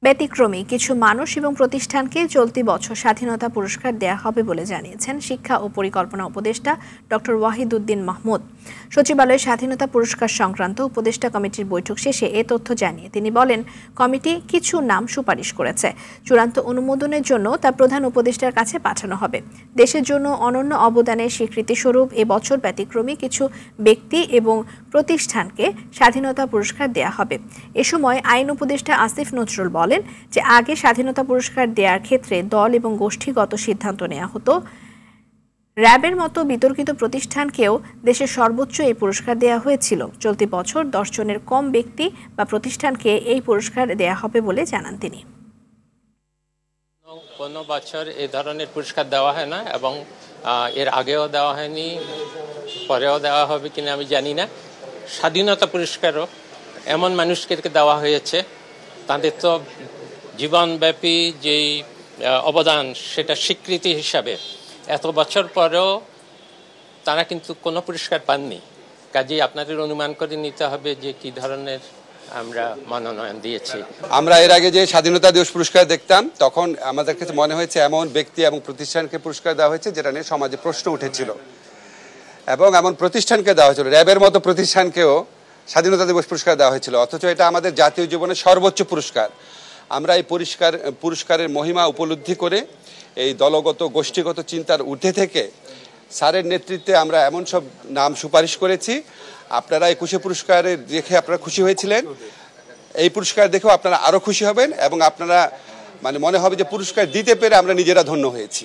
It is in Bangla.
ব্যতিক্রমী কিছু মানুষ এবং প্রতিষ্ঠানকে চলতি বছর স্বাধীনতা পুরস্কার দেয়া হবে বলে জানিয়েছেন শিক্ষা ও পরিকল্পনা উপদেষ্টা ডক্টর ওয়াহিদুদ্দিন মাহমুদ। সচিবালয়ে স্বাধীনতা পুরস্কার সংক্রান্ত উপদেষ্টা কমিটির বৈঠক শেষে এ তথ্য জানিয়ে তিনি বলেন, কমিটি কিছু নাম সুপারিশ করেছে। চূড়ান্ত অনুমোদনের জন্য তা প্রধান উপদেষ্টার কাছে পাঠানো হবে। দেশের জন্য অনন্য অবদানের স্বীকৃতিস্বরূপ এবছর ব্যতিক্রমী কিছু ব্যক্তি এবং প্রতিষ্ঠানকে স্বাধীনতা পুরস্কার দেয়া হবে। এ সময় আইন উপদেষ্টা আসিফ নজরুল বলেন যে আগে স্বাধীনতা পুরস্কার দেওয়ার ক্ষেত্রে দল এবং গোষ্ঠীগত সিদ্ধান্ত নেওয়া হতো। র্যাবের মতো বিতর্কিত প্রতিষ্ঠানকেও দেশের সর্বোচ্চ এই পুরস্কার দেওয়া হয়েছিল। চলতি বছর 10 জনের কম ব্যক্তি বা প্রতিষ্ঠানকে এই পুরস্কার দেওয়া হবে বলে জানান তিনি। কোনো বছর এই ধরনের পুরস্কার দেওয়া হয় না এবং এর আগেও দেওয়া হয়নি, পরেও দেওয়া হবে কিনা আমি জানি না। স্বাধীনতা পুরস্কারও এমন মানুষকে দেওয়া হয়েছে তাদের তো জীবনব্যাপী যেই অবদান সেটা স্বীকৃতি হিসাবে এত বছর পরেও তারা কিন্তু কোনো পুরস্কার পাননি। কাজেই আপনাদের অনুমান করে নিতে হবে যে কি ধরনের আমরা মনোনয়ন দিয়েছি। আমরা এর আগে যে স্বাধীনতা দিবস পুরস্কার দেখতাম তখন আমাদের কাছে মনে হয়েছে এমন ব্যক্তি এবং প্রতিষ্ঠানকে পুরস্কার দেওয়া হয়েছে যেটা নিয়ে সমাজে প্রশ্ন উঠেছিল এবং এমন প্রতিষ্ঠানকে দেওয়া হয়েছিল, র্যাবের মতো প্রতিষ্ঠানকেও স্বাধীনতা দিবস পুরস্কার দেওয়া হয়েছিল, অথচ এটা আমাদের জাতীয় জীবনের সর্বোচ্চ পুরস্কার। আমরা এই পুরস্কারের মহিমা উপলব্ধি করে এই দলগত গোষ্ঠীগত চিন্তার ঊর্ধ্বে থেকে স্যারের নেতৃত্বে আমরা এমন সব নাম সুপারিশ করেছি। আপনারা 21 পুরস্কারে দেখে আপনারা খুশি হয়েছিলেন, এই পুরস্কার দেখেও আপনারা আরো খুশি হবেন এবং আপনারা মনে হবে যে পুরস্কার দিতে পেরে আমরা নিজেরা ধন্য হয়েছি।